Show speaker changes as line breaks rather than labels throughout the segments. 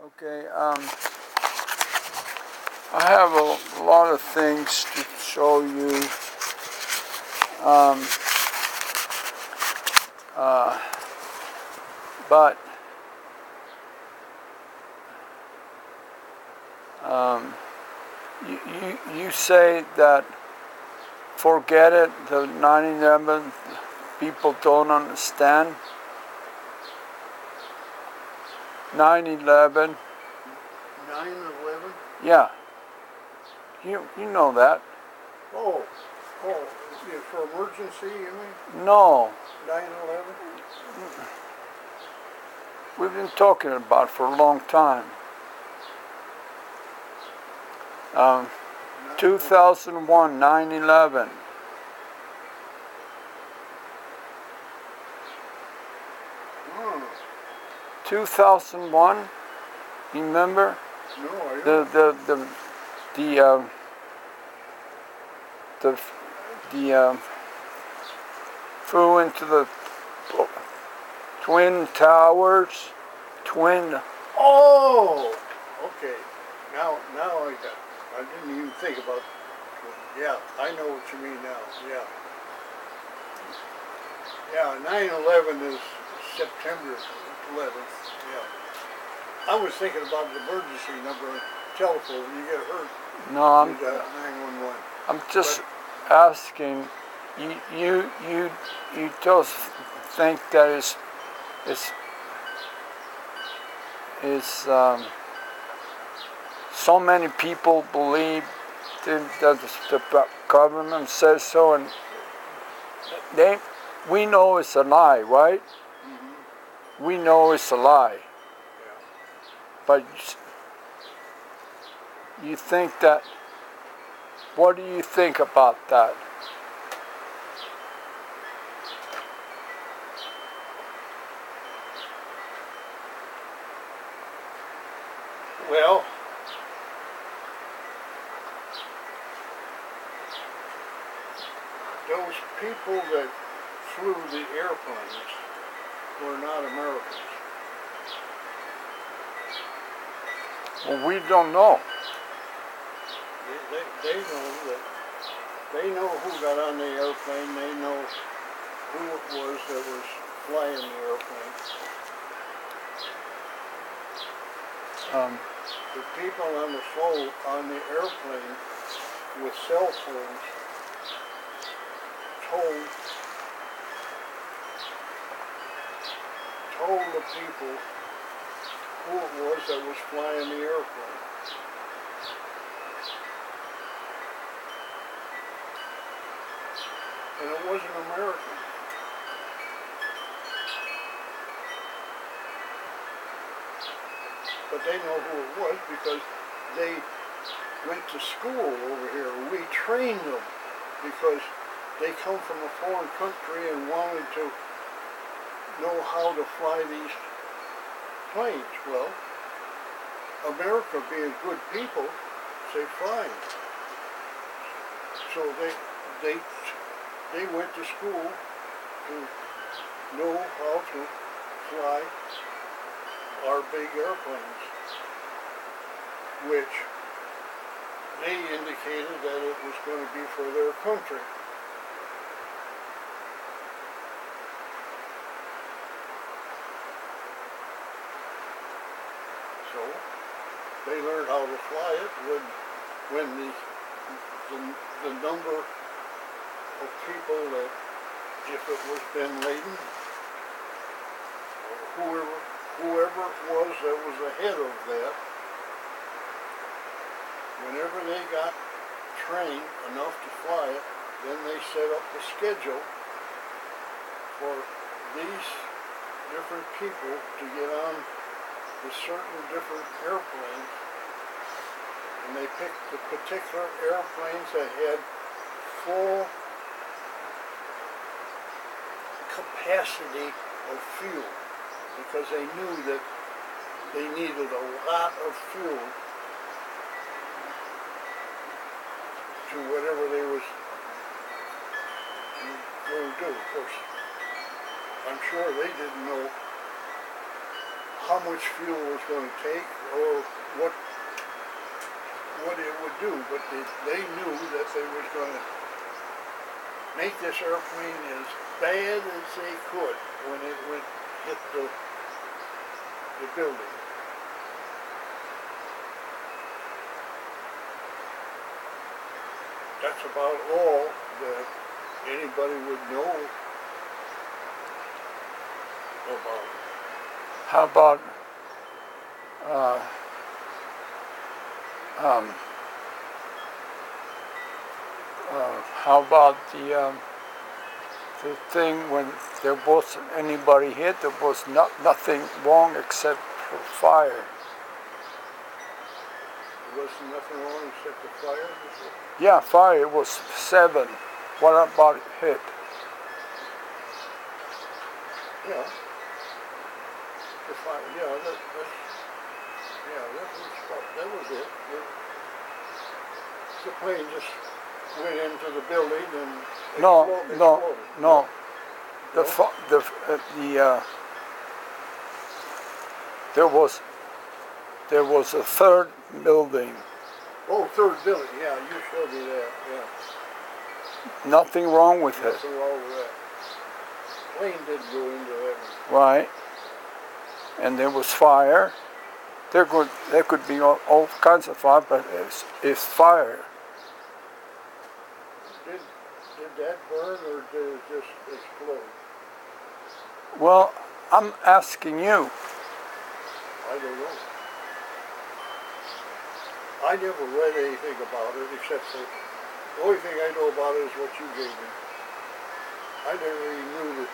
Okay, I have a lot of things to show you. Um, but you say that forget it, the 9/11 people don't understand. 9/11.
9/11?
Yeah. You know that.
Oh, for emergency, you mean?
No.
9/11?
We've been talking about it for a long time. 2001, 9/11.
Oh.
2001. You remember?
No, I don't.
The flew into the Twin Towers.
Oh, okay. Now I didn't even think about. Yeah, I know what you mean now. Yeah. Yeah, 9/11 is September 11th. Yeah. I was thinking about the emergency number on telephone. When you get hurt,
No,
you got 911.
I'm just asking. You just think that so many people believe that the government says so, and we know it's a lie, right?
Mm-hmm.
We know it's a lie.
Yeah.
But you think that, what do you think about that?
Well, those people that flew the airplanes were not Americans.
Well, we don't know.
They know that. They know who got on the airplane. They know who it was that was flying the airplane. The people on the airplane with cell phones told the people who it was that was flying the airplane. And it wasn't American. But they know who it was because they went to school over here. We trained them because they come from a foreign country and wanted to know how to fly these planes. Well, America being good people, say fine. So they went to school to know how to fly our big airplanes, which they indicated that it was going to be for their country. So they learned how to fly it when the number of people that, if it was Bin Laden or whoever it was that was ahead of that, whenever they got trained enough to fly it, then they set up a schedule for these different people to get on the certain different airplanes, and they picked the particular airplanes that had full capacity of fuel, because they knew that they needed a lot of fuel to whatever they was going to do. Of course, I'm sure they didn't know how much fuel it was going to take or what it would do, but they knew that they was going to make this airplane as bad as they could when it went hit the building. That's about all that anybody would know about it.
How about uh, how about the thing when there wasn't anybody hit, there was nothing wrong except for fire?
There wasn't nothing wrong except the fire, you said?
Yeah, fire was 7. What about hit?
Yeah. The fire, yeah, that was it. The plane just went into the building and exploded.
No.
No?
There was a third building.
Oh, third building, yeah, you showed me that, yeah.
Nothing wrong with it.
Nothing wrong with that. Plane didn't go into that one.
Right. And there was fire. There could be all kinds of fire, but it's fire.
Did that burn or did it just explode?
Well, I'm asking you.
I don't know. I never read anything about it except for the only thing I know about it is what you gave me. I never even knew that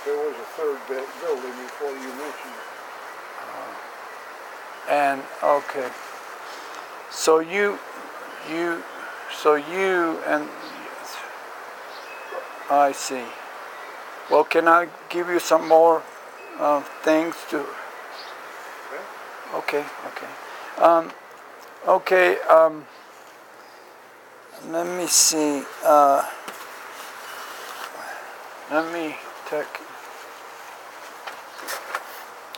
there was a third building before you mentioned it.
And okay, so you and I see. Well, can I give you some more things to?
Yeah.
Okay. Let me see. Let me check.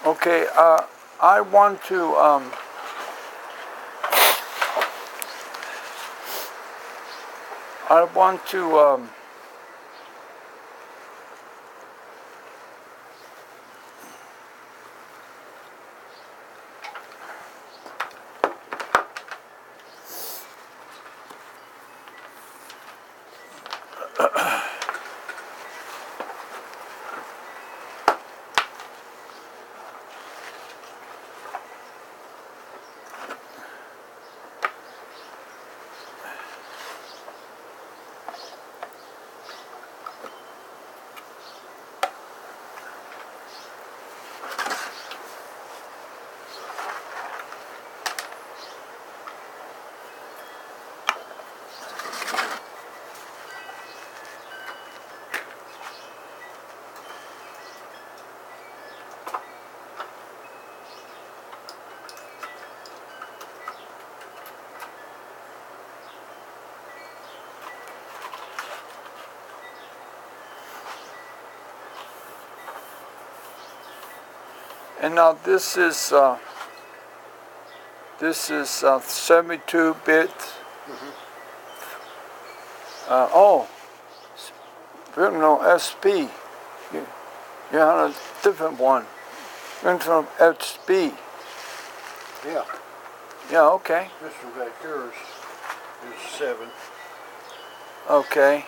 Okay. I want to. And now this is 72-bit. No, SP. You had a different one. Went from SP.
Yeah.
Yeah. Okay.
This one back here is 7.
Okay.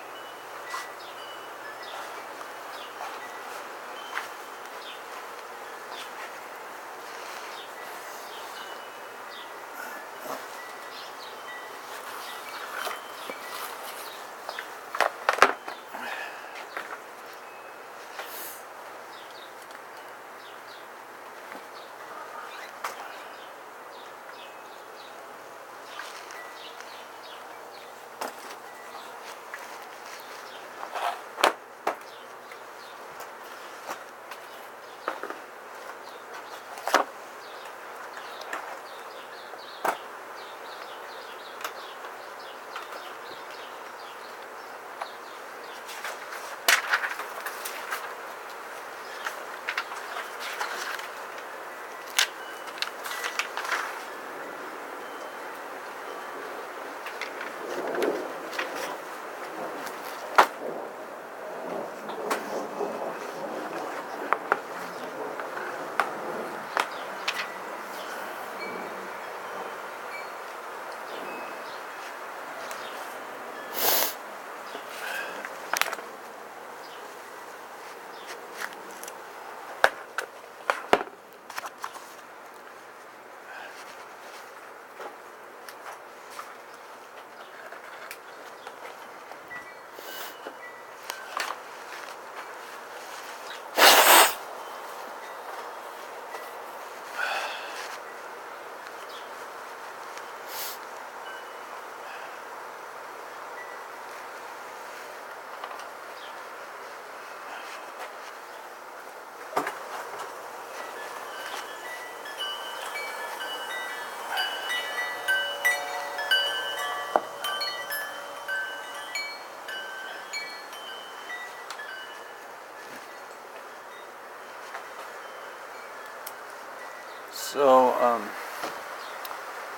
So,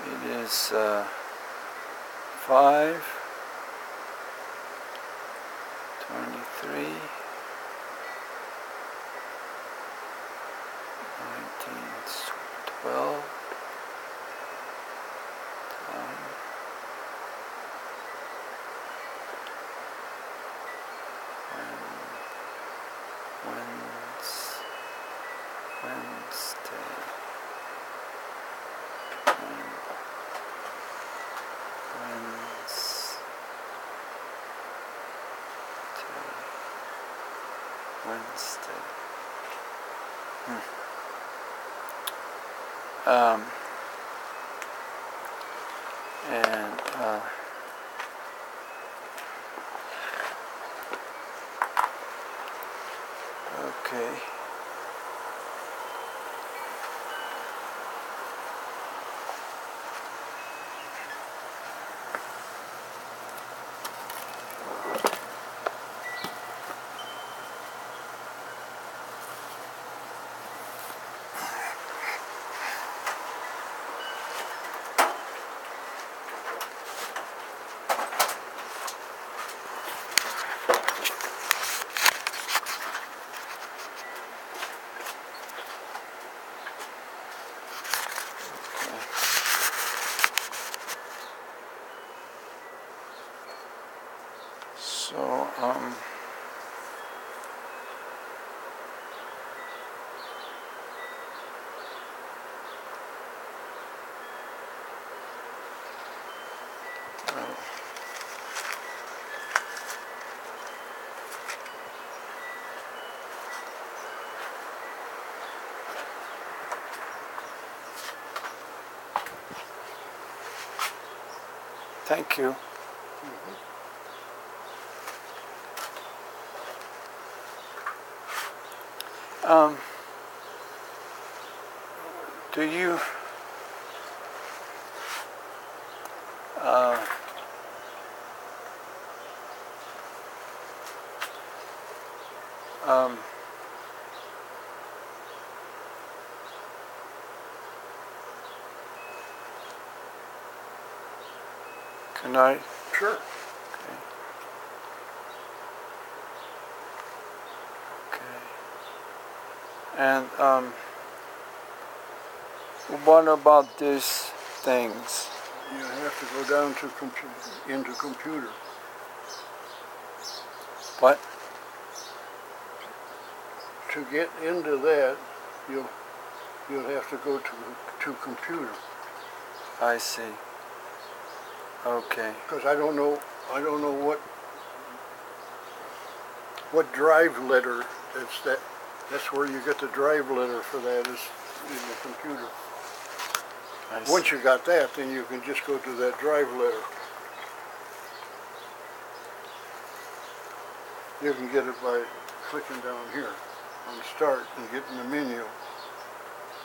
it is 5:23, 1912. Wednesday. Wednesday. And okay. So, thank you. Do you can I?
Sure.
Okay. Okay. And what about these things?
You have to go down to into computer.
What?
To get into that, you'll have to go to computer.
I see. Okay.
Because I don't know what drive letter that's where you get the drive letter for that is in the computer.
I see.
Once you got that, then you can just go to that drive letter. You can get it by clicking down here on start and getting the menu.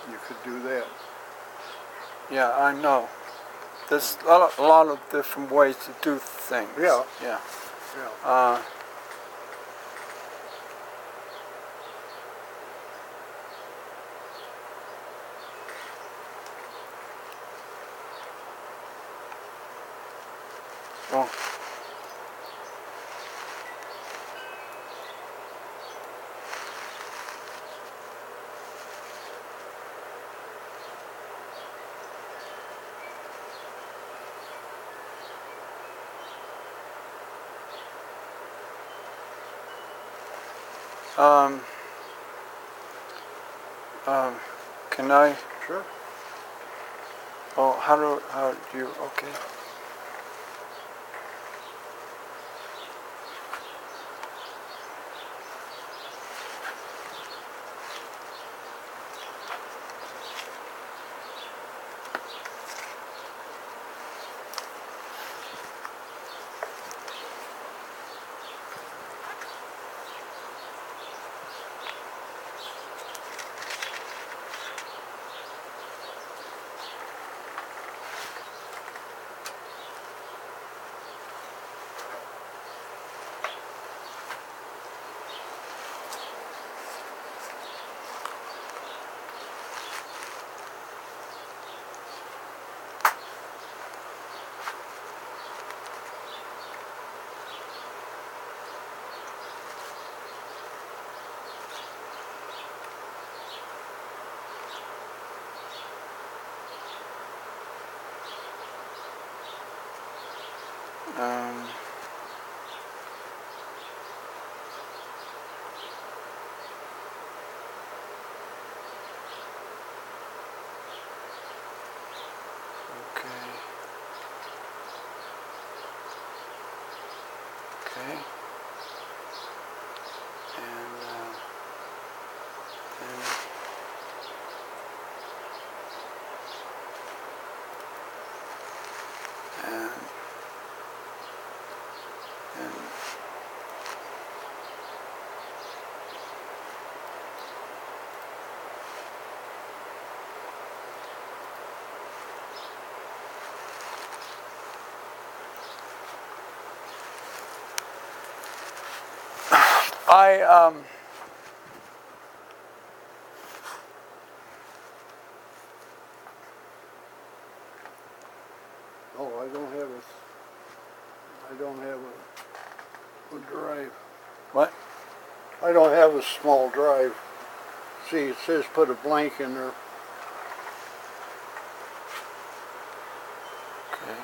You could do that.
Yeah, I know. There's a lot of different ways to do things.
Yeah.
Yeah.
Yeah.
Oh. Can I?
Sure.
Oh, how do you? Okay. Um, okay. Okay. And then and I
Oh, I don't have a drive.
what?
I don't have a small drive. See, it says put a blank in there.
Okay.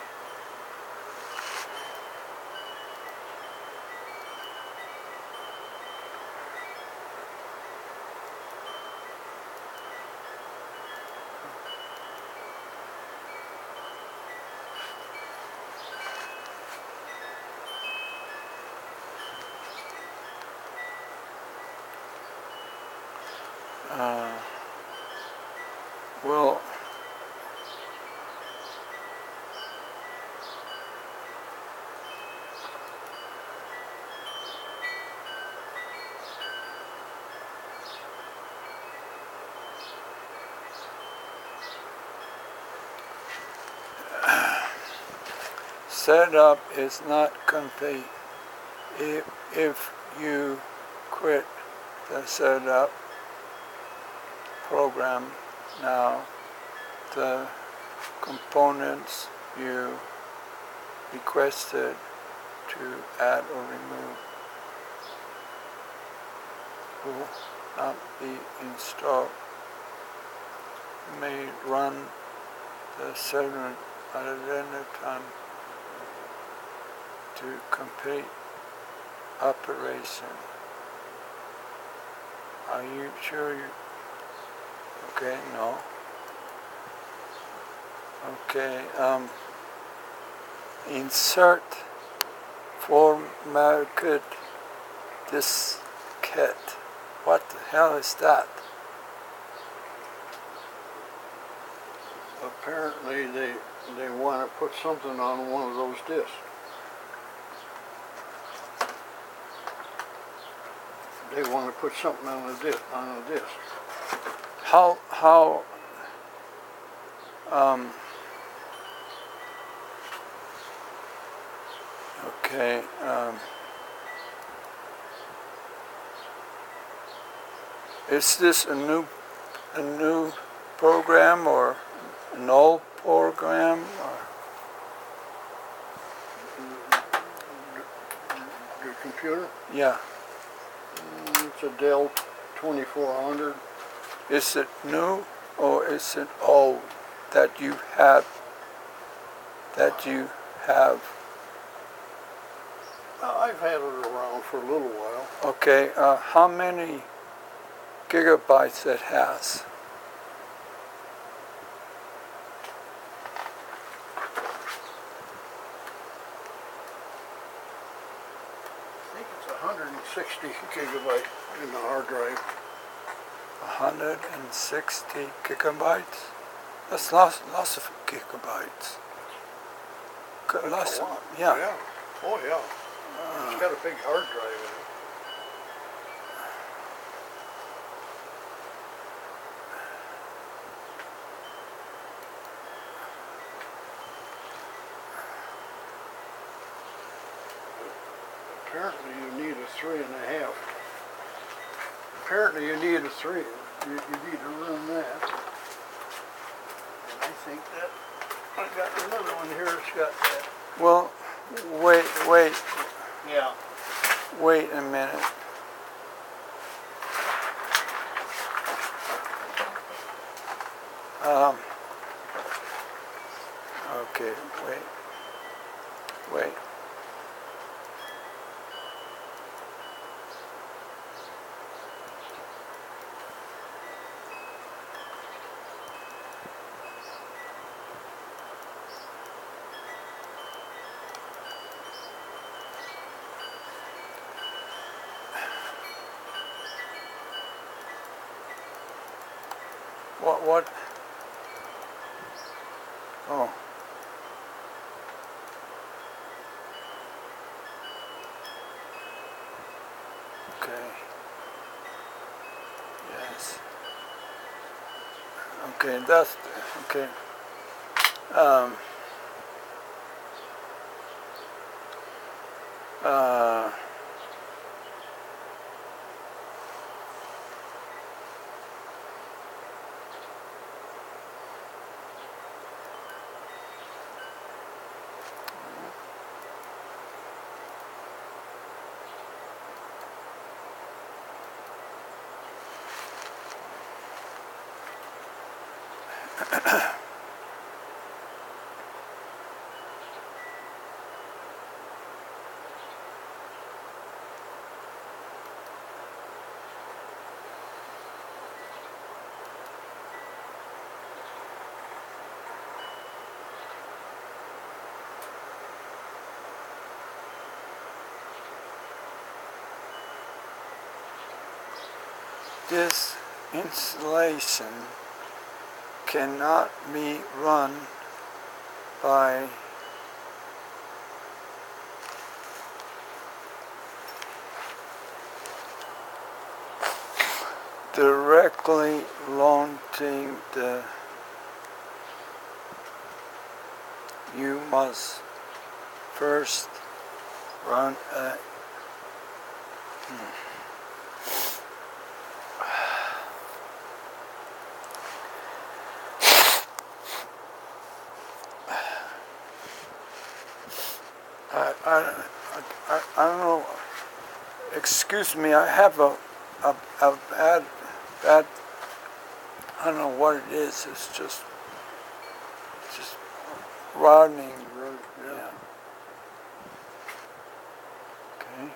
Well, setup is not complete. If you quit the setup program now, the components you requested to add or remove will not be installed. You may run the server at a time to complete operation. Are you sure you? Okay, no. Okay, insert formatted diskette. What the hell is that?
Apparently they want to put something on one of those discs. They want to put something on a disc.
How, okay, is this a new program or an old program? Or?
The computer?
Yeah.
It's a Dell 2400.
Is it new or is it old that you have?
I've had it around for a little while.
Okay, how many gigabytes it has?
I think it's 160 gigabyte in the hard drive.
160 gigabytes? That's lots of gigabytes.
That's a lot.
Yeah.
Oh yeah. It's got a big hard drive in it. Apparently you need a 3.5. Apparently you need a 3. You need to run that. And I think that I got another one here that's got that.
Well, wait
Yeah.
a minute. Okay, wait. What? Oh. Okay. Yes. Okay, that's okay. Um, uh, this installation cannot be run by directly launching the. You must first run a. I don't know. Excuse me. I have a bad. I don't know what it is. It's just running. Yeah. Okay.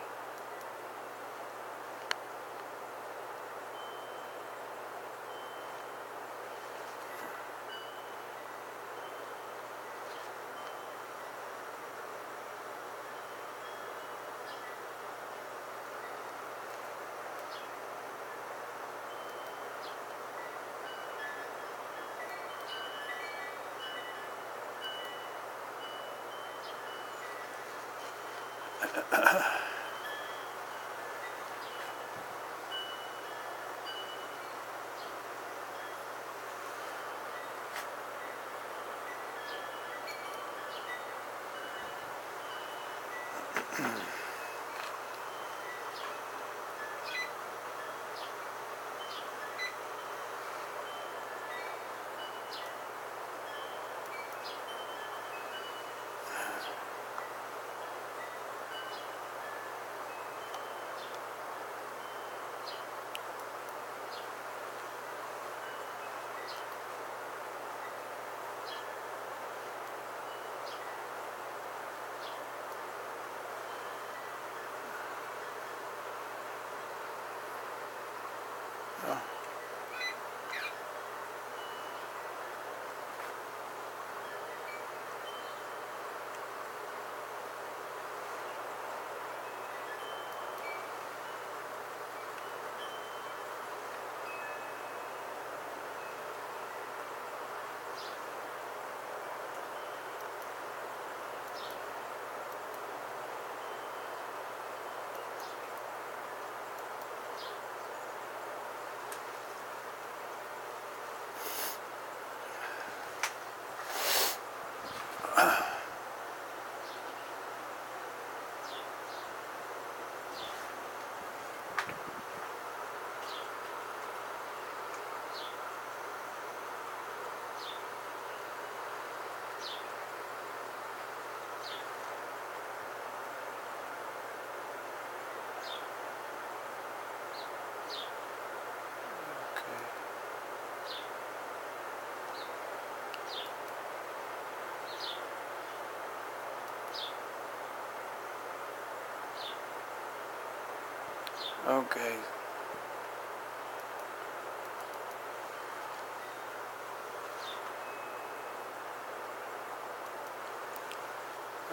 Okay.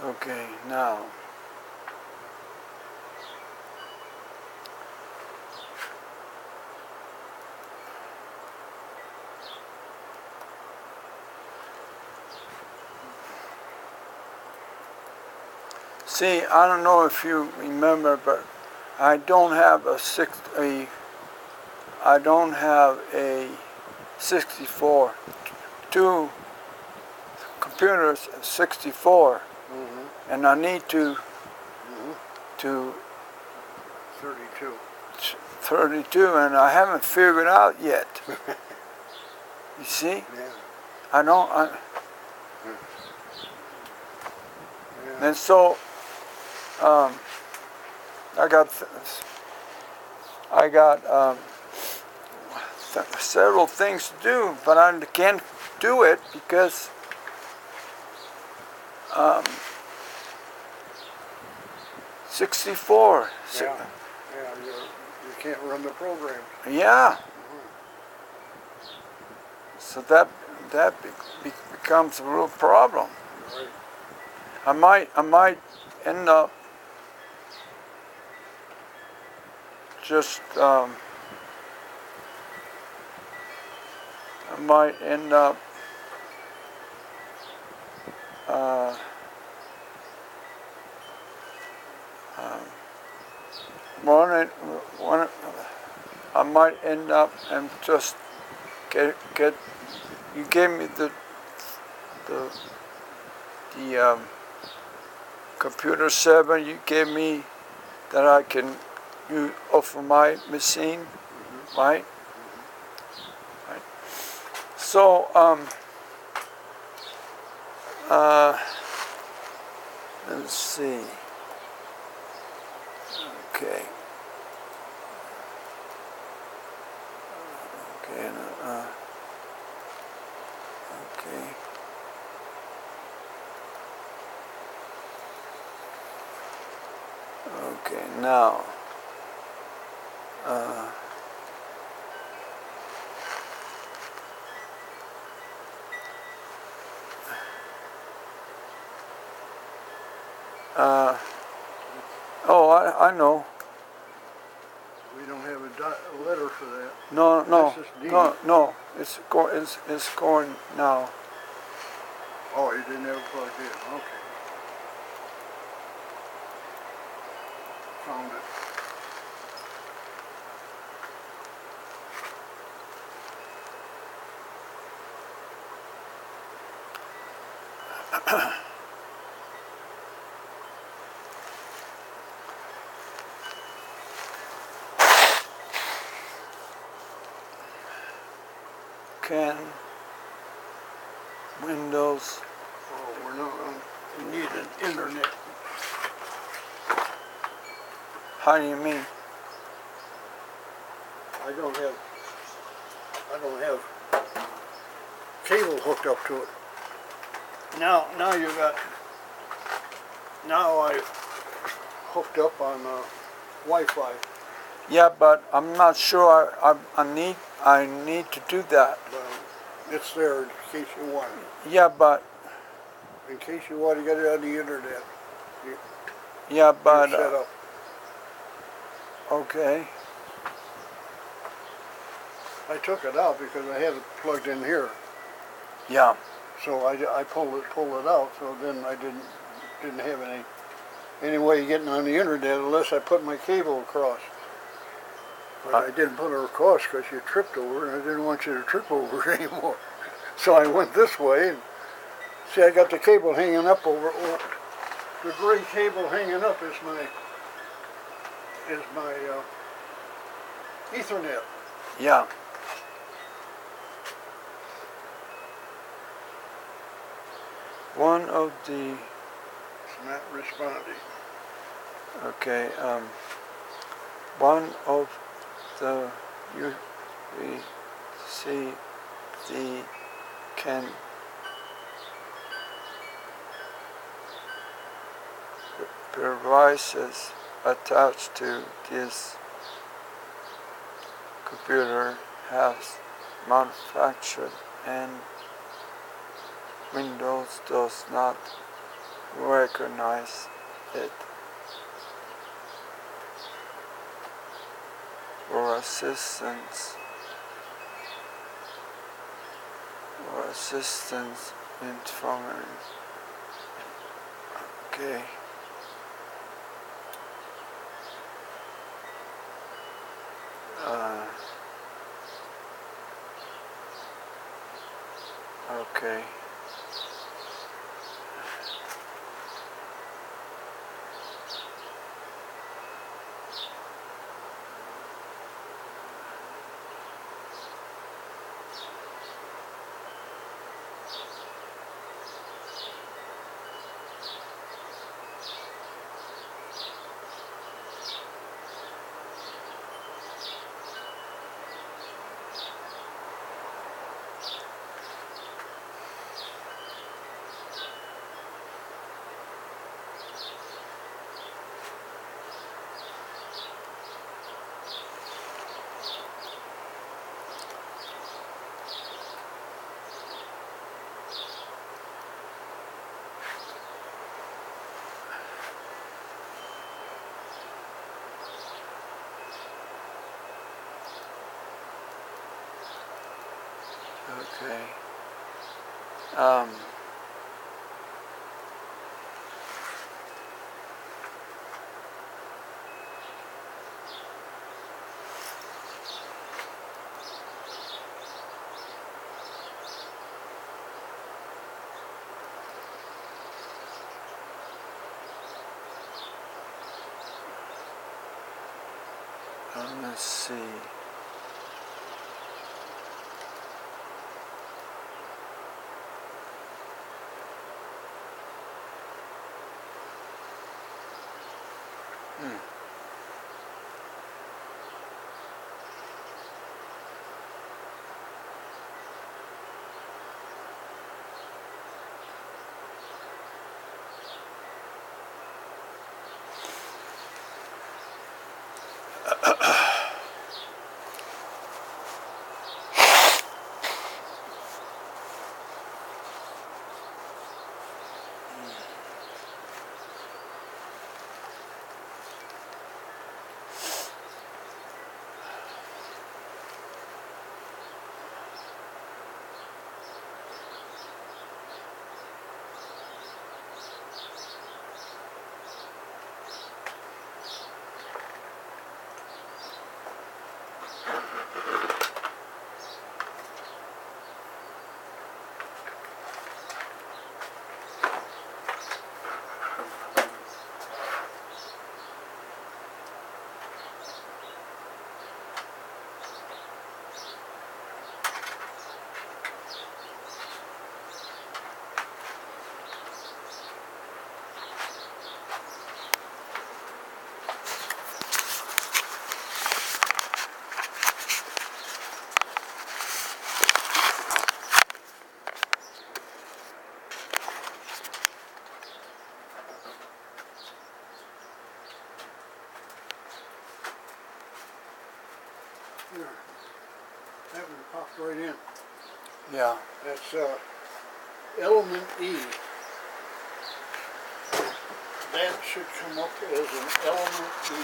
Okay, now. See, I don't know if you remember, but I don't have I don't have a 64. Two computers, 64, and I need to
32.
32, and I haven't figured out yet. You see?
Yeah.
I don't.
Yeah.
And so I got several things to do, but I can't do it because 64.
Yeah. Yeah. You can't run the program.
Yeah. So that becomes a real problem.
Right.
I might end up just I might end up one I might end up and just get you gave me the computer 7 you gave me that I can use for my machine, right? Right. So let's see. Okay. Okay. Okay. Okay. Now. Oh, I know.
We don't have a letter for that.
No.
SSD.
No. It's going now.
Oh, you didn't have it plugged in. Okay. Found it.
Can Windows.
Oh, we're not on. We need an internet.
How do you mean?
I don't have cable hooked up to it. Now you got. Now I hooked up on Wi-Fi.
Yeah, but I'm not sure. I need to do that.
It's there in case you want it.
Yeah, but
In case you want to get it on the internet.
yeah, but
You're set up.
okay.
I took it out because I had it plugged in here.
Yeah.
So I pulled it out. So then I didn't have any way of getting on the internet unless I put my cable across. But I didn't put it across because you tripped over, and I didn't want you to trip over anymore. So I went this way, and see, I got the cable hanging up over. The gray cable hanging up is my Ethernet.
Yeah. One of the
It's not responding.
okay. One of the USB-C can devices attached to this computer has manufactured and Windows does not recognize it. For assistance information. Okay. Okay. Okay. Let's see.
There. That one popped right in.
Yeah.
That's element E. That should come up as an element E.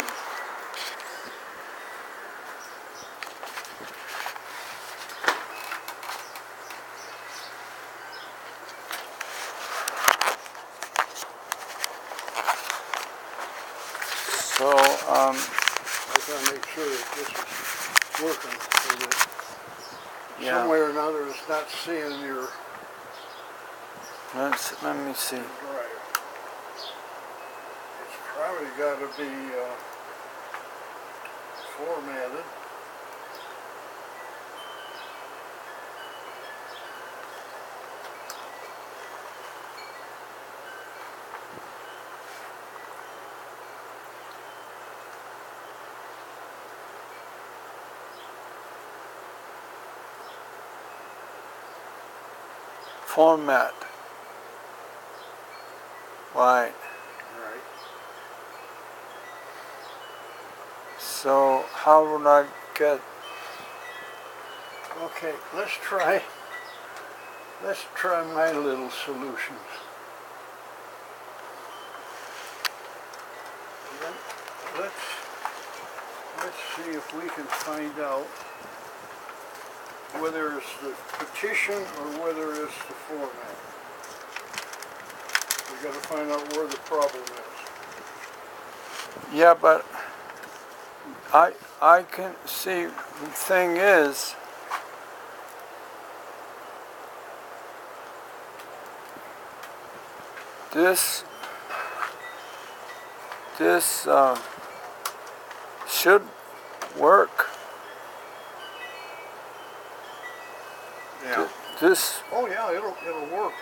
So,
I gotta make sure that this is working so that
yeah.
some way or another it's not seeing your
Let me see.
drive. It's probably got to be formatted.
Format. Right.
Right.
So, how would I get?
Okay, let's try my little solutions. Let's see if we can find out whether it's the petition or whether it's the format. We got to find out where the problem is.
Yeah, but I can see. The thing is, this should work.
Yeah.
This,
Oh yeah, it'll work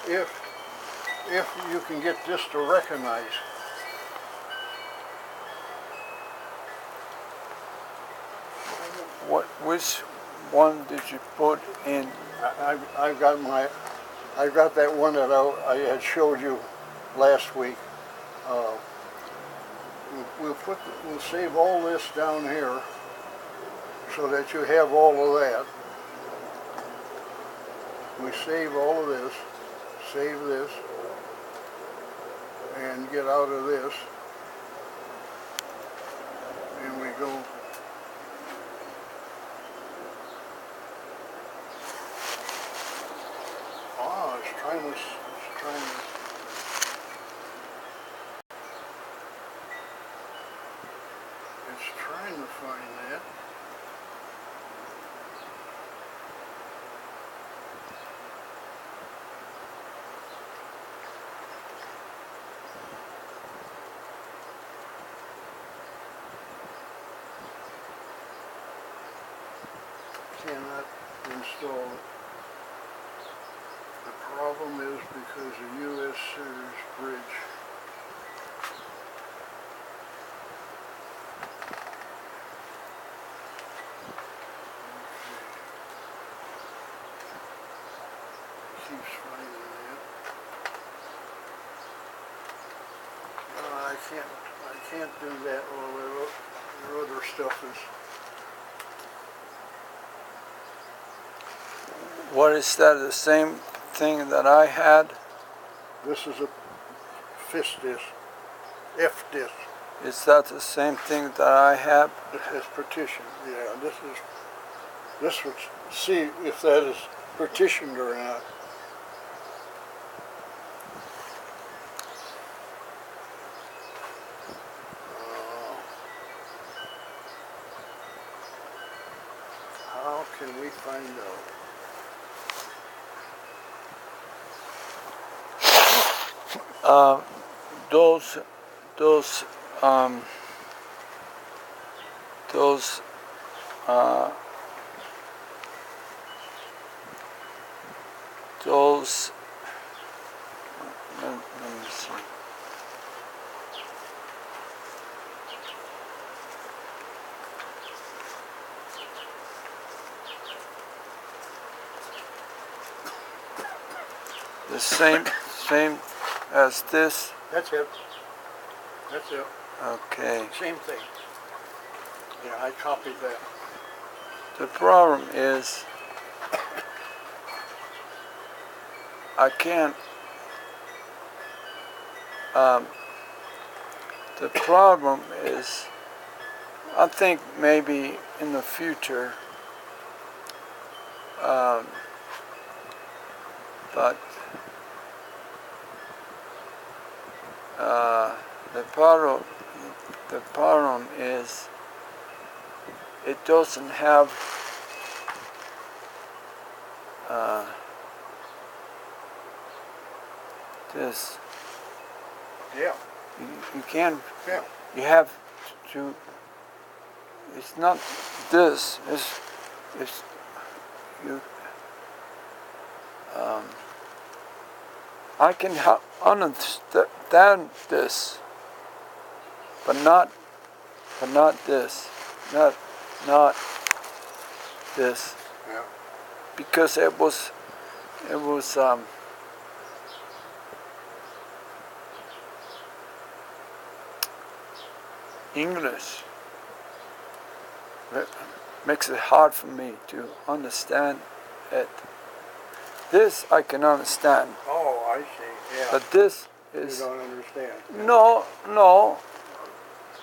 if you can get this to recognize.
which one did you put in?
I've got that one that I had showed you last week. We'll save all this down here so that you have all of that. We save all of this, save this, and get out of this, and we go. It's trying to. It's trying to find that. Cannot install it. The problem is because the US Series bridge. Keeps finding that. No, I can't do that while their other stuff is.
What is that? The same thing that I had?
This is a fist disc, F disc.
Is that the same thing that I have?
It's partitioned. Yeah, this would see if that is partitioned or not. How can we find out?
Let me see. The same as this?
That's it. That's it.
Okay.
Same thing. Yeah, I copied that.
The problem is I can't. The problem is I think maybe in the future, but the problem is it doesn't have this.
Yeah.
You can't.
Yeah.
You have to. It's not this. It's you. I can understand this, but not this. Not this.
Yeah.
Because it was English. It makes it hard for me to understand it. This I can understand.
Oh, I see. Yeah.
But this
You
is
don't understand.
no.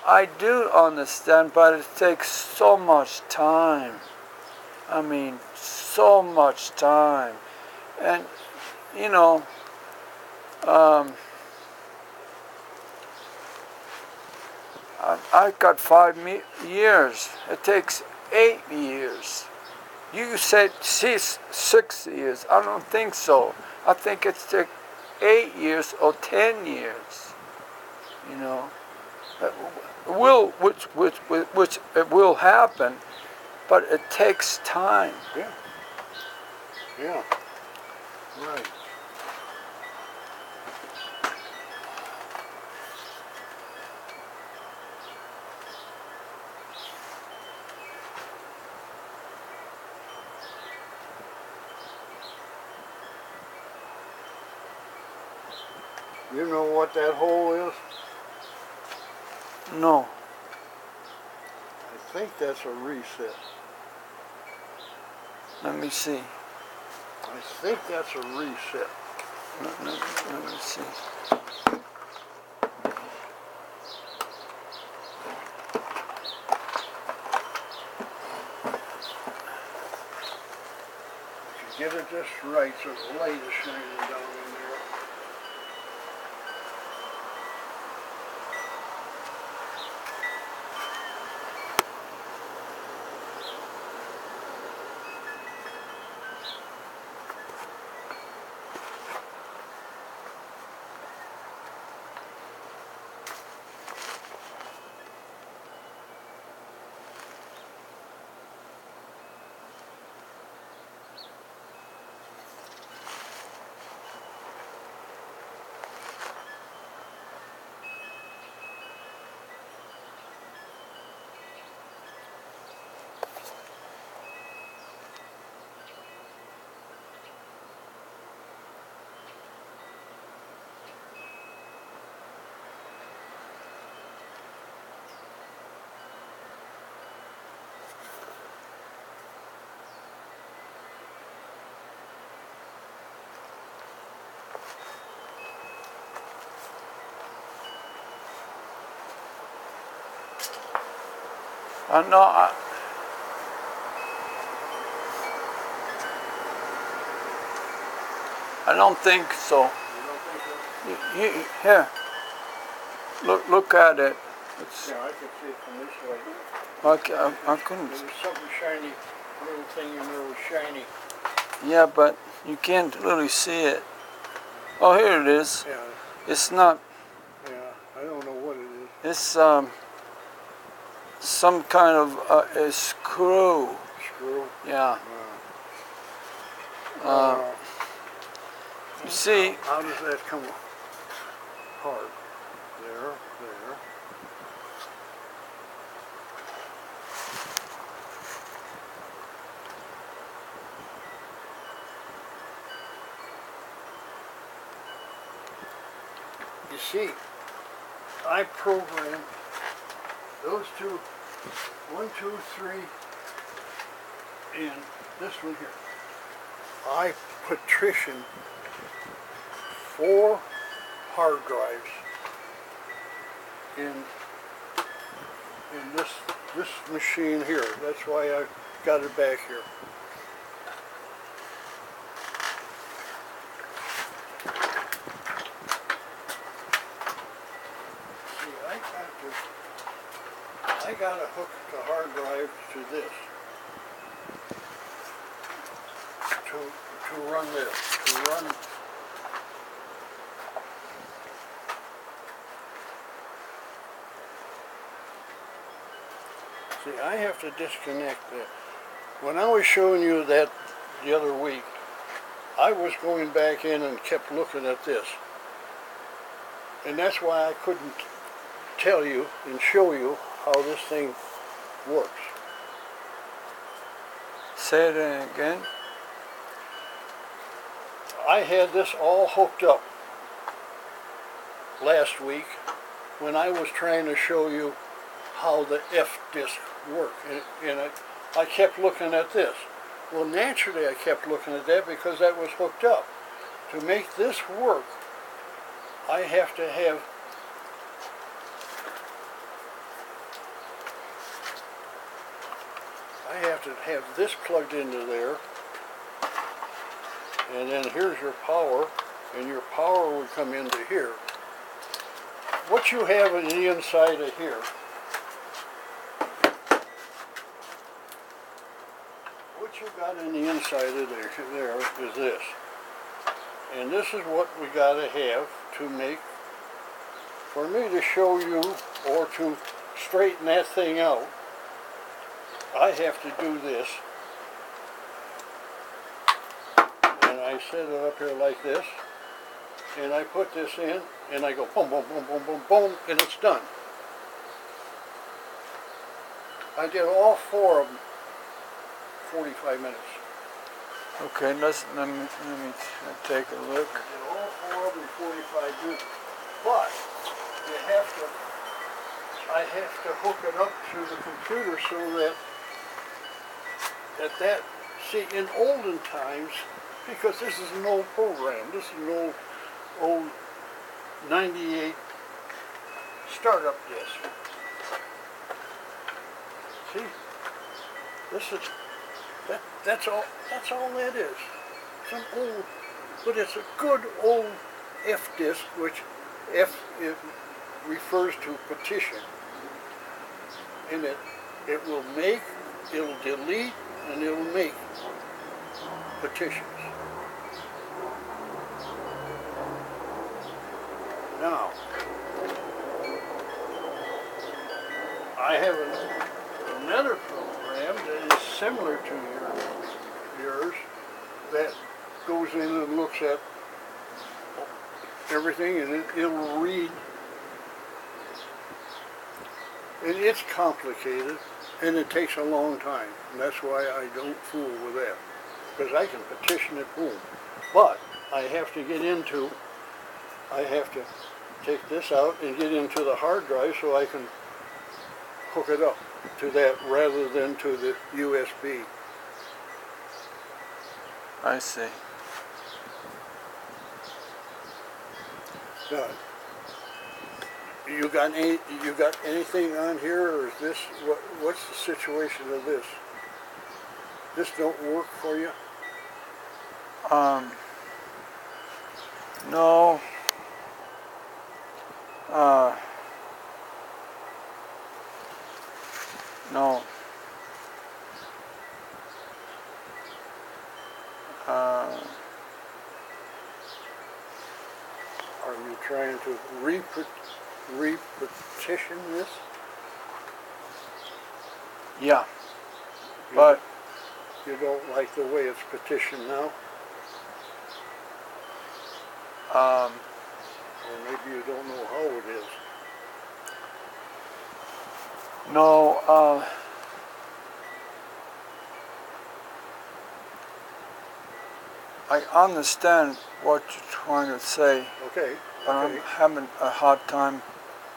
I do understand, but it takes so much time. I mean, so much time, and you know. I got 5 years. It takes 8 years. You said 6 years. I don't think so. I think it 8 years or 10 years. You know, which it will happen, but it takes time.
Yeah. Yeah. Right. You know what that hole is?
No.
I think that's a reset.
Let me see.
I think that's a reset.
Let me see.
If you get it just right so the light is shining down in there.
No, I don't think so.
You don't think so?
Here, look at it. It's,
Yeah, I could see it from this way.
I couldn't.
There was something shiny, a little thing in there was shiny.
Yeah, but you can't really see it. Oh, here it is.
Yeah,
It's not.
yeah, I don't know what it is.
It's some kind of a screw.
Screw?
Yeah. You see,
How does that come apart? There, there. You see, I programmed those two, 1, 2, 3, and this one here. I partitioned 4 hard drives in this machine here. That's why I got it back here. I got to hook the hard drive to this to run this, to run. See, I have to disconnect that. When I was showing you that the other week, I was going back in and kept looking at this. And that's why I couldn't tell you and show you how this thing works.
say it again.
I had this all hooked up last week when I was trying to show you how the F-disc worked. And I kept looking at this. Well, naturally I kept looking at that because that was hooked up. To make this work, I have to have this plugged into there, and then here's your power, and your power would come into here. What you have on the inside of here, what you got in the inside of there is this. And this is what we gotta have to make, for me to show you or to straighten that thing out, I have to do this. And I set it up here like this, and I put this in, and I go boom, boom, boom, boom, boom, boom, and it's done. I did all 4 of them, 45 minutes.
Okay, let me take a look.
I did all 4 of them in 45 minutes. But you have to, I have to hook it up to the computer so that, see, in olden times, because this is an old program, this is an old 98 startup disk. See, this is, that's all that is. It's an old, but it's a good old F disk, which F refers to petition. And it will make, it'll delete, and it'll make petitions. Now, I have another program that is similar to yours that goes in and looks at everything, and it'll read. And it's complicated, and it takes a long time. And that's why I don't fool with that, because I can petition it, boom. But I have to take this out and get into the hard drive so I can hook it up to that rather than to the USB.
I see.
Now, you got anything on here, or is this what's the situation of this? This don't work for you?
No. No.
Are you trying to repetition this?
Yeah. But
you don't like the way it's petitioned now? Or maybe you don't know how it is.
no, I understand what you're trying to say,
Okay.
but I'm having a hard time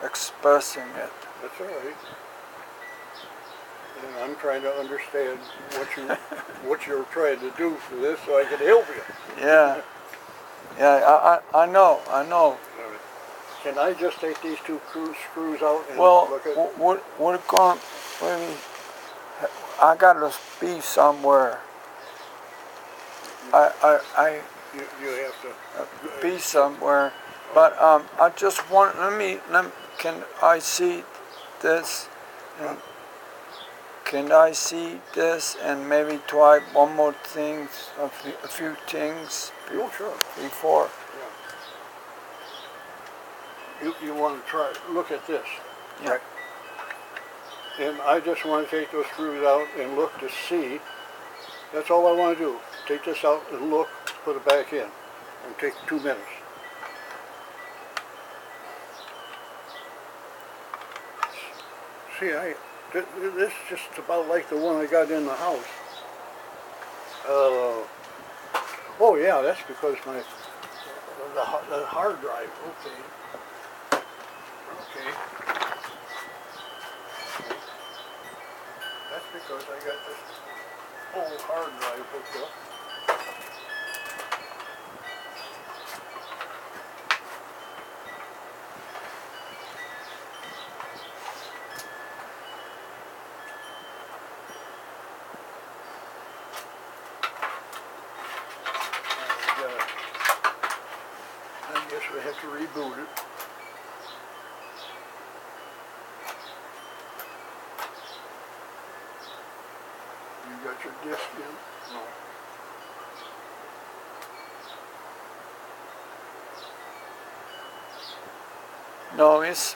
expressing it.
That's all right. And I'm trying to understand what you're trying to do for this, so I can help you.
Yeah. Yeah, I know.
All right. Can I just take these 2 screws out and
Well,
look at?
we're going. I gotta be somewhere.
You have to
Be somewhere, but I just want. Can I see this? And can I see this and maybe try one more thing, a few things
Oh, sure.
before?
Yeah. You want to try, look at this.
Yeah.
Right? And I just want to take those screws out and look to see. That's all I want to do. Take this out and look, put it back in. And take 2 minutes. See, this is just about like the one I got in the house. Oh yeah, that's because the hard drive. Okay. That's because I got this old hard drive hooked up. I guess we have to reboot it. You got your disk in? No.
No, it's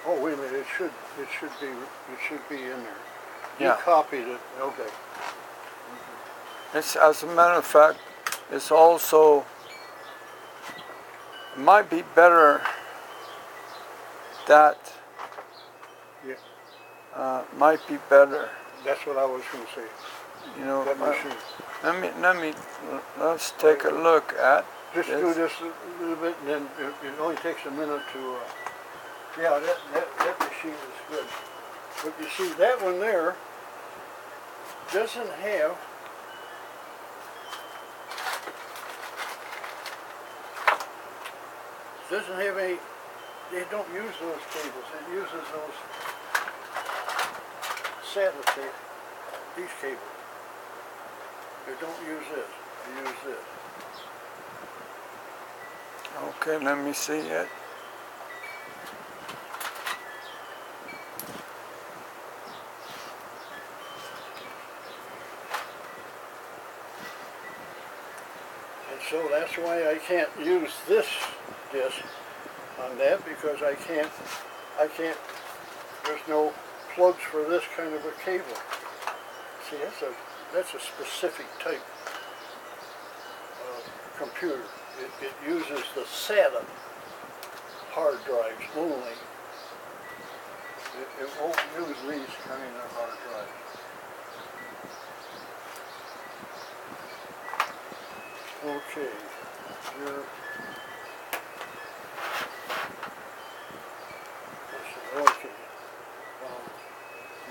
Oh, wait a minute, it should be in there. You
yeah.
copied it, okay.
It's, as a matter of fact, it's also might be better that
Yeah,
might be better.
that's what I was gonna say.
You know,
That machine.
let's take a look at
Just
this.
do this a little bit, and then it only takes a minute to, yeah, that machine is good. But you see, that one there doesn't have any, they don't use those cables. It uses those saddle tape, these cables. They don't use this, they use this.
Okay, let me see it.
And so that's why I can't use this disc on that, because I can't, there's no plugs for this kind of a cable. See, that's a specific type of computer. It uses the SATA hard drives only. It won't use these kind of hard drives. Okay, here. Okay.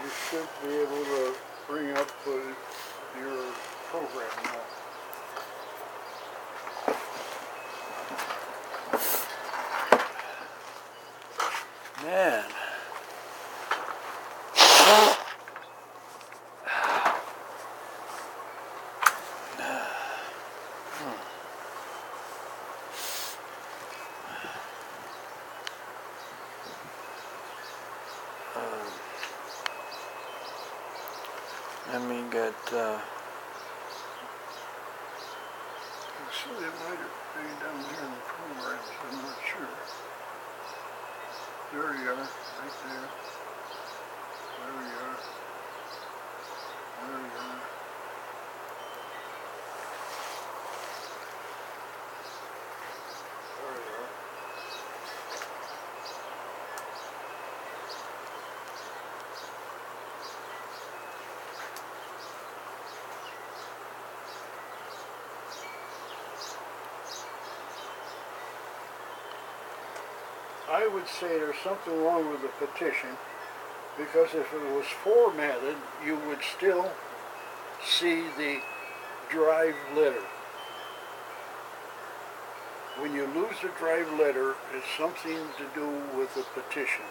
You should be able to bring up your program now.
Man. Let me get,
So it might be down here in the programs, I'm not sure. There you are, right there. There you are. There you are. There you are. I would say there's something wrong with the petition, because if it was formatted, you would still see the drive letter. When you lose the drive letter, it's something to do with the petition.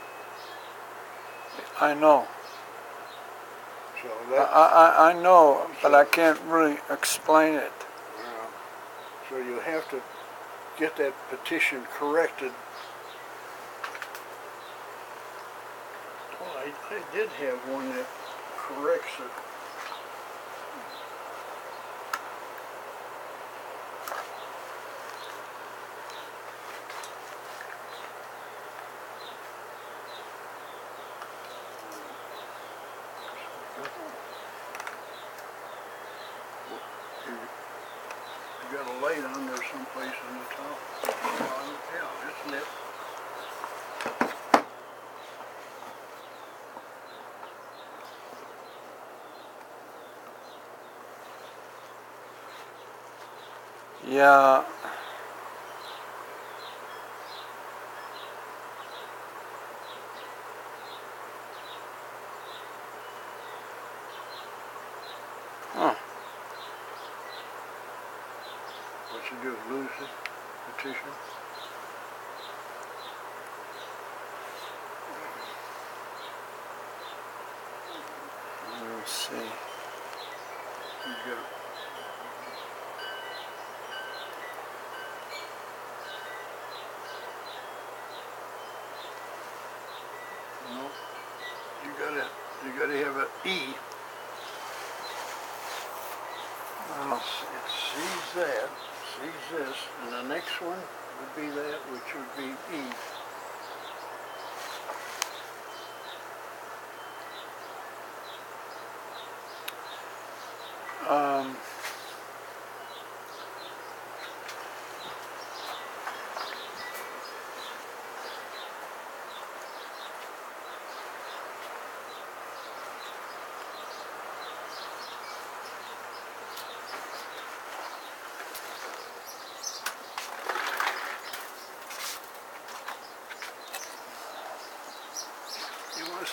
I know.
So that,
I know, but I can't really explain it.
so you have to get that petition corrected. Well, I did have one that corrects it. You got a light on there someplace on the top. Yeah, it's lit.
Yeah. Huh.
What you do, lose the petition?
Let's see.
You get it. No, you gotta have an E. Well, it sees that, sees this, and the next one would be that, which would be E.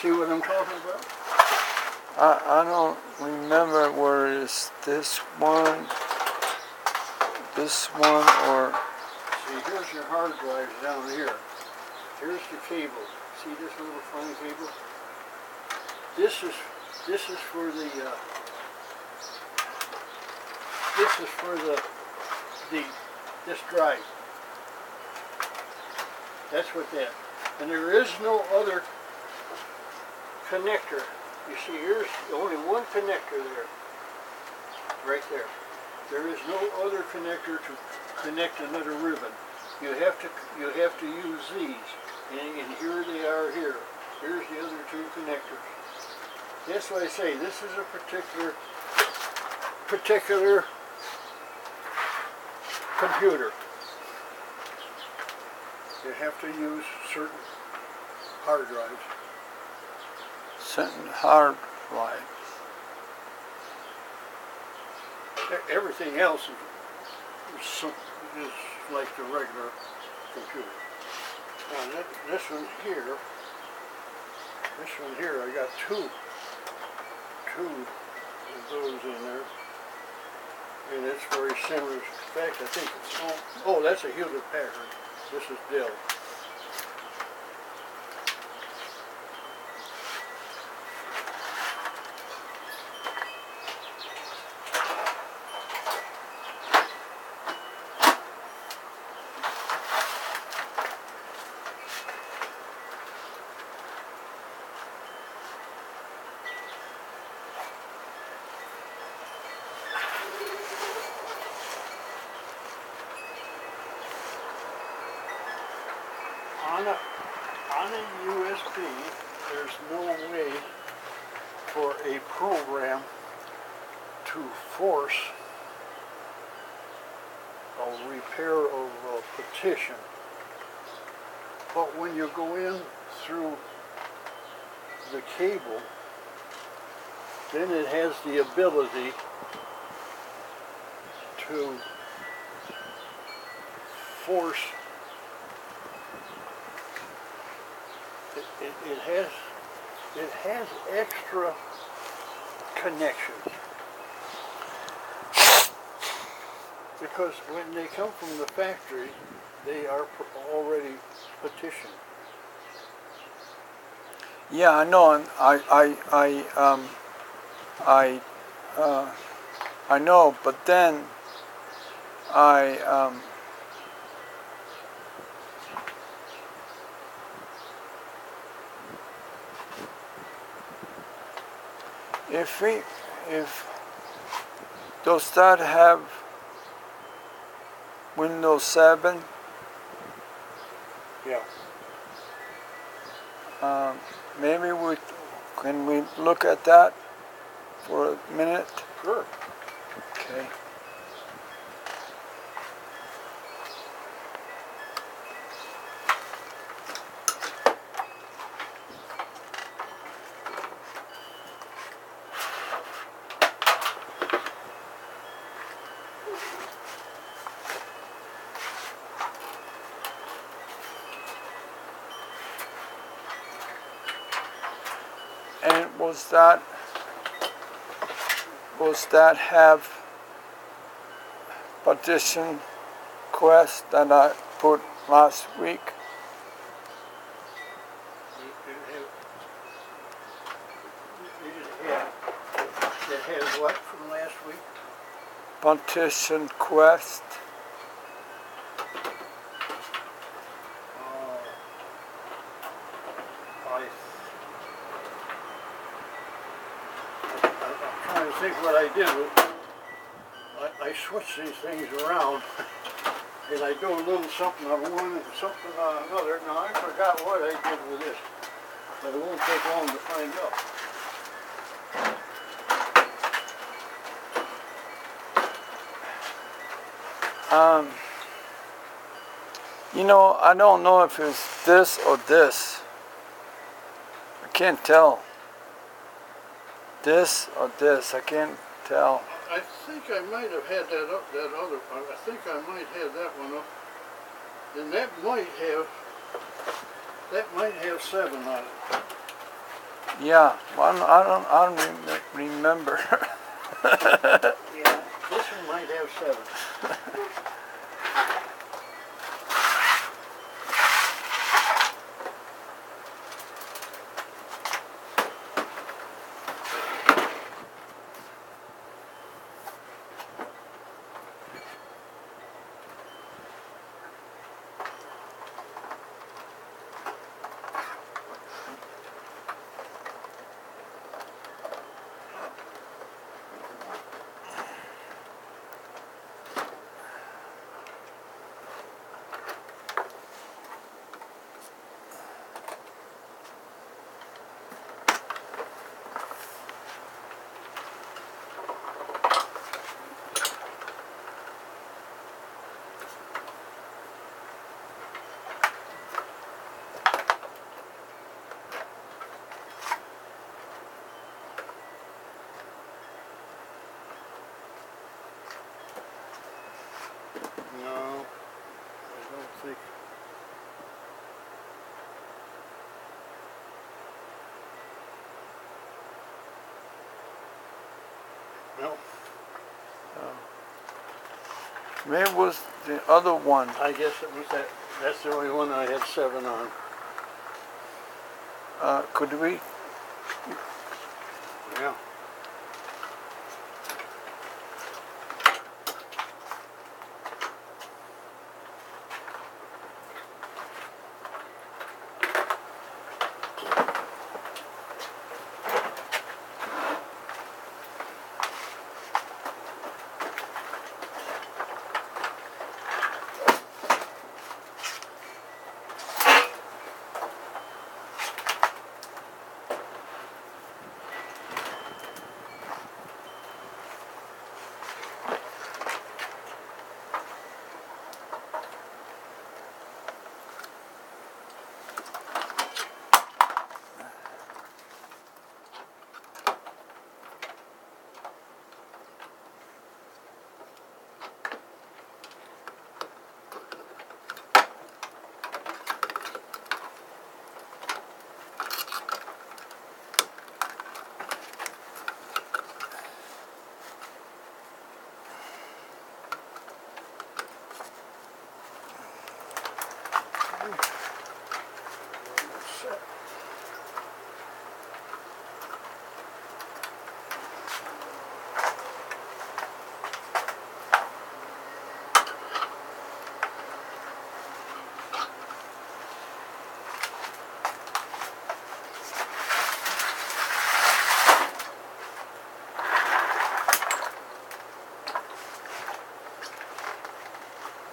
See what I'm talking about?
I don't remember where is this one, or...
See, here's your hard drive down here. Here's the cable. See this little fine cable? This is for the this drive. That's what that. And there is no other connector. You see, here's only one connector there. Right there. There is no other connector to connect another ribbon. You have to use these. And here they are here. Here's the other two connectors. That's why I say this is a particular computer. You have to use certain hard drives.
Certain hard drives.
Everything else is like the regular computer. Now this one here, I got two of those in there, and it's very similar. In fact, I think it's that's a Hewlett Packard. This is Dell. On a USB, there's no way for a program to force a repair of a partition. But when you go in through the cable, then it has the ability to force. It has extra connections, because when they come from the factory, they are already partitioned.
Yeah, I know, and I know, but then does that have Windows 7?
Yeah.
Maybe can we look at that for a minute?
Sure.
Okay. And was that have partition quest that I put last week?
It has what from last week?
Partition quest.
I think what I did was I switched these things around, and I do a little something on one and something on another. Now I forgot what I did with this, but it won't take long to find out.
You know, I don't know if it's this or this. I can't tell. This or this, I can't tell.
I think I might have had that up, that other one. I think I might have that one up. And that might have 7 on it.
Yeah, well, I don't remember.
Yeah, this one might have 7. No, I don't think. No,
Maybe it was the other one.
I guess it was that. That's the only one I had 7 on.
Could we?
Yeah.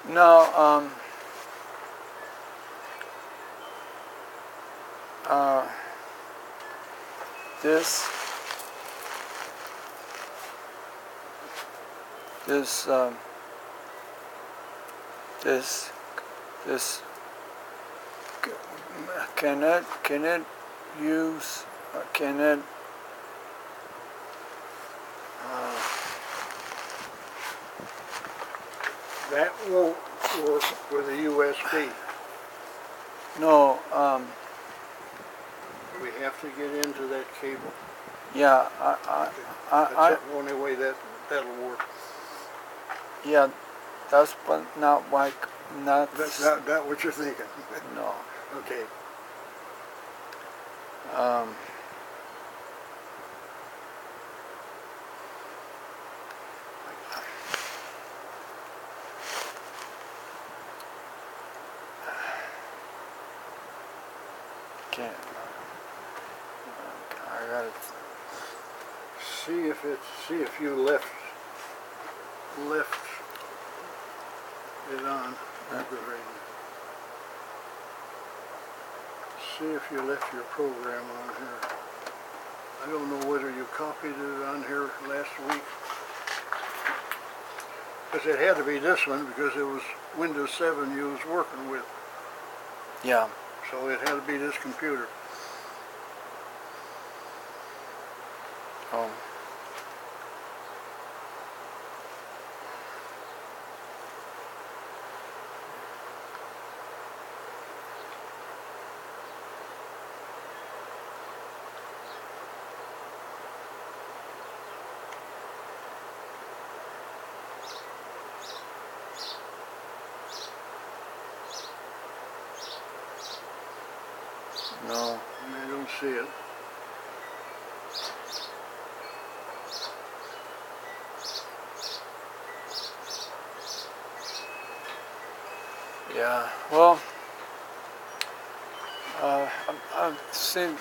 No. This. This. This. This. Can it use? Can it?
That won't work with a USB.
No.
We have to get into that cable.
Yeah.
That's the only way that'll work.
Yeah. That's but not like not.
That's not what you're thinking.
No.
Okay.
Can't. I got it.
See if you left it on. See if you left your program on here. I don't know whether you copied it on here last week. Because it had to be this one because it was Windows 7 you was working with.
Yeah.
So it had to be this computer.
Oh. No.
I don't see it.
Yeah. Well, I'm seeing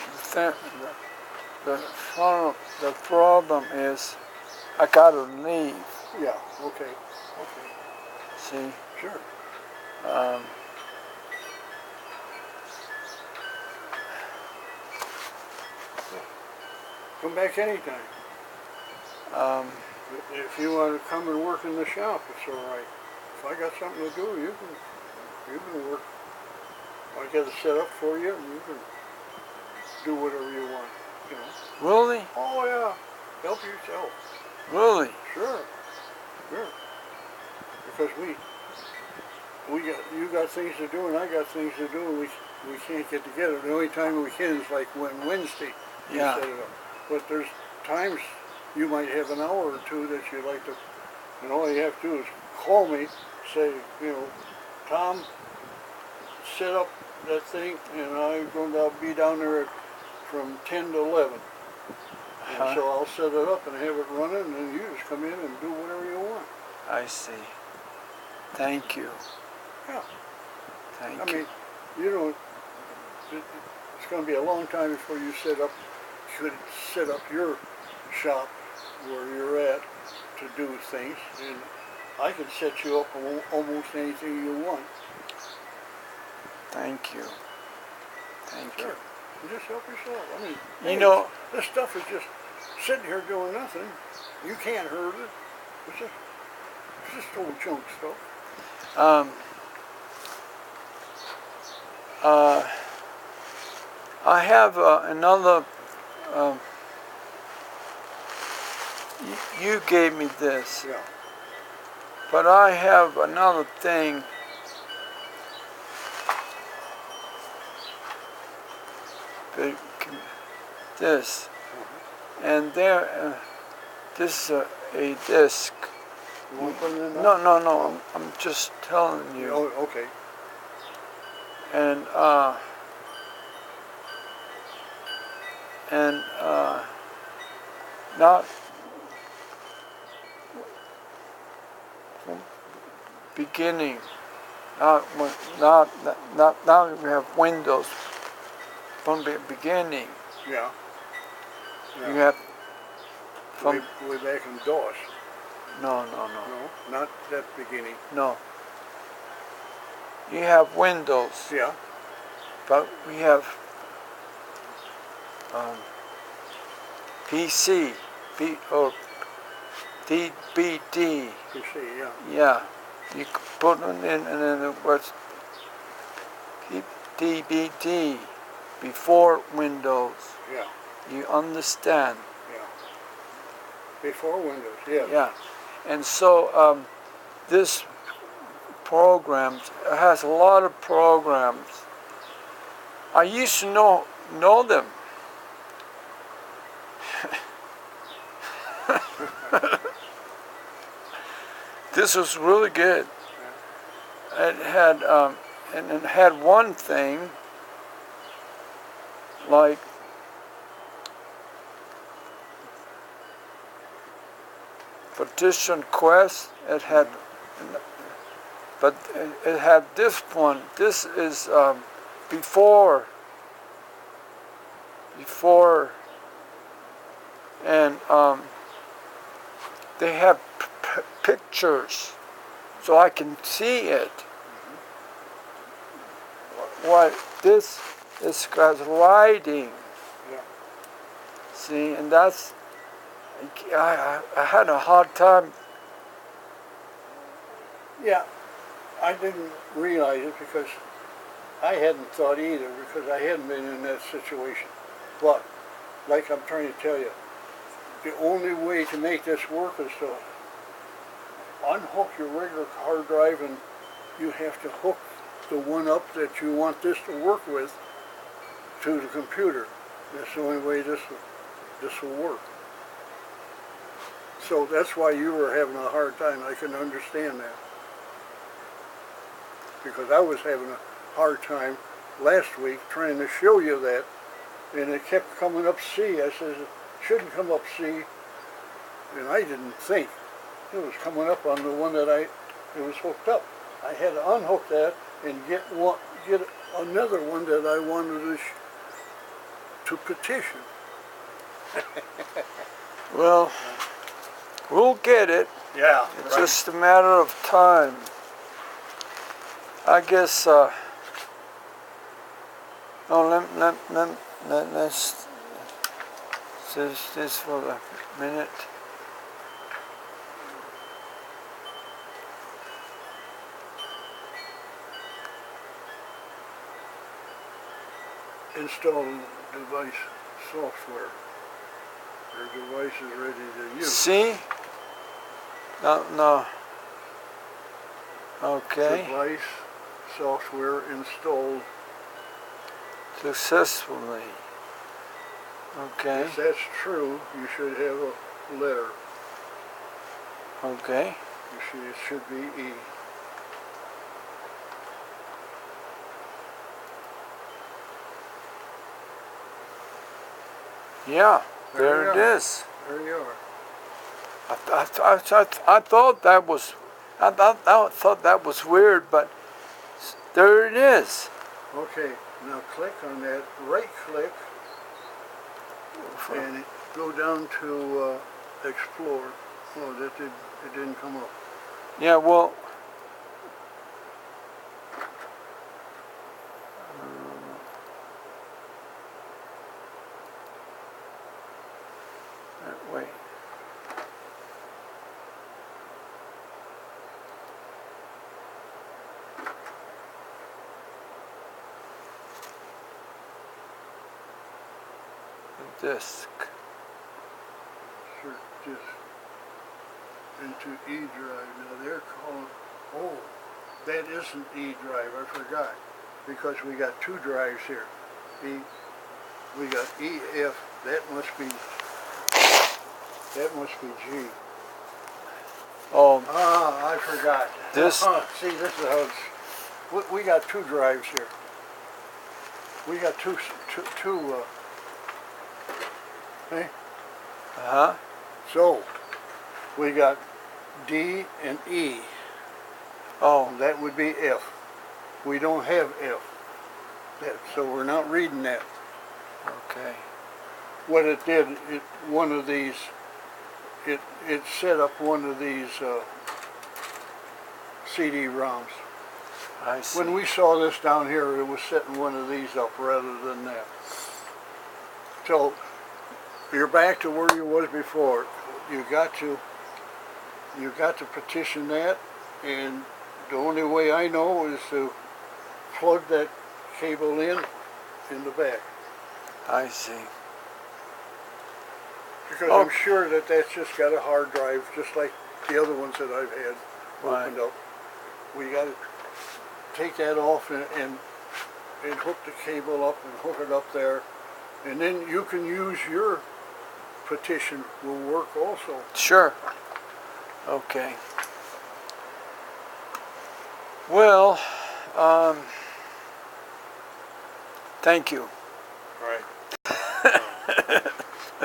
the problem is I gotta leave.
Yeah, okay, okay,
See.
sure.
Um,
Come back anytime.
um,
If you want to come and work in the shop, it's all right. If I got something to do, you can work. I got it set up for you, and you can do whatever you want. You know.
really?
Oh yeah, help yourself.
Really?
Sure, sure. Because you got things to do, and I got things to do, and we can't get together. The only time we can is like when Wednesday you
Yeah.
set it up. But there's times you might have an hour or two that you'd like to, and all you have to do is call me, say, Tom, set up that thing, and I'm going to be down there from 10 to 11. And so I'll set it up and have it running, and then you just come in and do whatever you want.
I see. Thank you.
Yeah.
Thank
I
you.
mean, it's going to be a long time before you could set up your shop where you're at to do things, and I can set you up on almost anything you want.
Thank you. Thank
Sure. You just help yourself. I mean,
you. You know,
this stuff is just sitting here doing nothing. You can't hurt it. It's just old junk stuff.
I have another. You gave me this,
Yeah.
but I have another thing. This, and there, this is a disc.
You want to put it in now?
No. I'm just telling you.
Oh, okay.
And not from beginning. Not now we have Windows from the beginning.
Yeah.
You have from
way back in DOS.
no,
No, not that beginning.
no. You have Windows,
Yeah.
but we have PC, or DBD.
PC, yeah.
Yeah, you put it in, and then it was keep DBD before Windows.
Yeah.
You understand?
Yeah. Before Windows, yeah.
Yeah, and so this programs has a lot of programs. I used to know them. This was really good. It had and it had one thing like Partition Quest. It had, but it had this one. This is before, and they have pictures, so I can see it. What this got lighting.
Yeah.
See, and that's. I had a hard time.
Yeah. I didn't realize it because I hadn't thought either, because I hadn't been in that situation. But, like I'm trying to tell you, the only way to make this work is to unhook your regular hard drive, and you have to hook the one up that you want this to work with to the computer. That's the only way this will work. So that's why you were having a hard time. I can understand that. Because I was having a hard time last week trying to show you that, and it kept coming up C. I says, it shouldn't come up C, and I didn't think. It was coming up on the one that it was hooked up. I had to unhook that and get another one that I wanted to petition.
Well, we'll get it.
Yeah,
It's just a matter of time. I guess, oh, let's this for a minute.
Install device software. Your device is ready to use.
See? No. Okay.
Device software installed.
Successfully. Okay.
If that's true, you should have a letter.
Okay.
It should be E.
Yeah, there it is.
There you are.
I thought that was, I thought that was weird, but there it is.
Okay, now click on that, right click, and go down to Explore. Oh, it didn't come up.
Yeah, well, wait. The disc.
Insert disk into E drive. Now they're calling, oh, that isn't E drive, I forgot. Because we got two drives here. We got EF, that must be G.
Oh,
I forgot.
This-
See, this is how it's, we got two drives here. We got two hey?
uh-huh.
So, we got D and E.
Oh,
That would be F. We don't have F. So we're not reading that.
okay.
What it did, one of these, it set up one of these CD-ROMs.
I see.
When we saw this down here, it was setting one of these up rather than that. So you're back to where you was before. You got to petition that, and the only way I know is to plug that cable in the back.
I see.
Because
Oh.
I'm sure that that's just got a hard drive, just like the other ones that I've had opened up. We got to take that off and hook the cable up and hook it up there, and then you can use your petition will work also.
Sure. Okay. Well, thank you.
Right.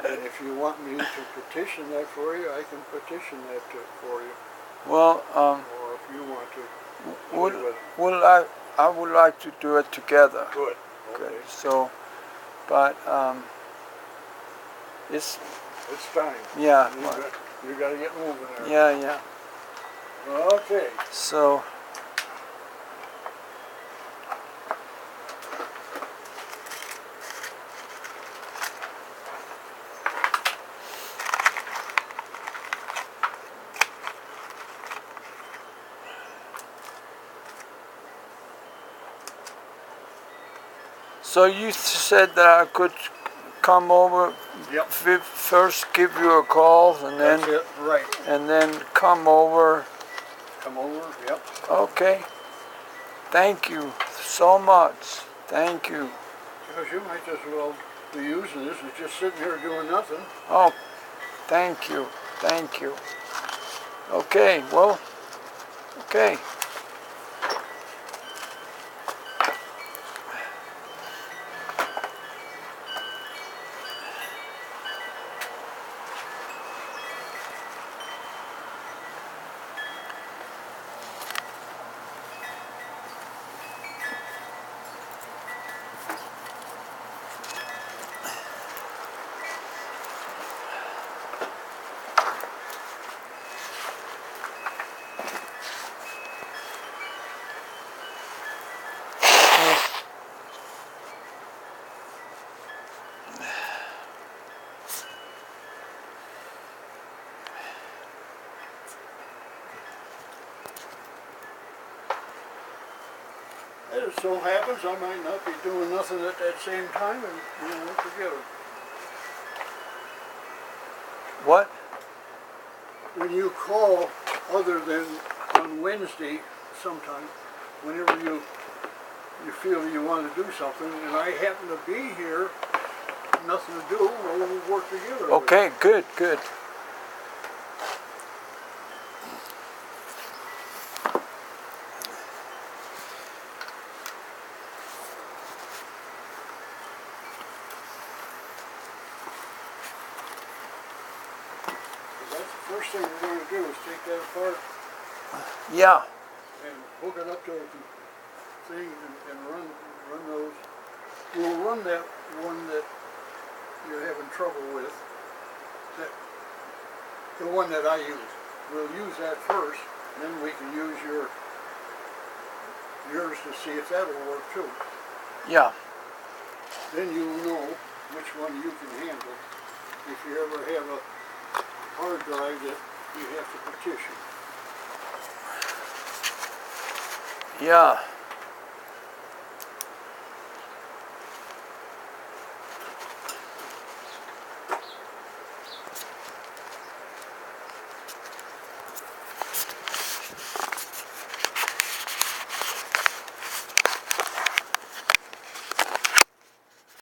And if you want me to petition that for you, I can petition that for you.
Well,
Or if you want to.
I would like to do it together.
Good.
Good.
Okay.
So, but it's
It's time.
yeah.
You got to get moving there.
Yeah.
Okay.
So. So you said that I could come over.
Yep.
First, give you a call, and then
That's it. Right.
and then come over.
Come over. Yep.
Okay. Thank you so much. Thank you.
Because you might just well be using this and just sitting here doing nothing.
Oh, thank you. Thank you. Okay. Well. Okay.
it so happens I might not be doing nothing at that same time, and forget it.
What?
When you call, other than on Wednesday, sometime, whenever you feel you want to do something, and I happen to be here, nothing to do, we'll work together.
Okay, good, good.
That's the first thing we're going to do is take that apart
Yeah.
and hook it up to the thing and run those. We'll run that one that you're having trouble with, the one that I use. We'll use that first, then we can use yours to see if that'll work too.
Yeah.
Then you'll know which one you can handle if you ever have a hard drive that you have to partition.
Yeah.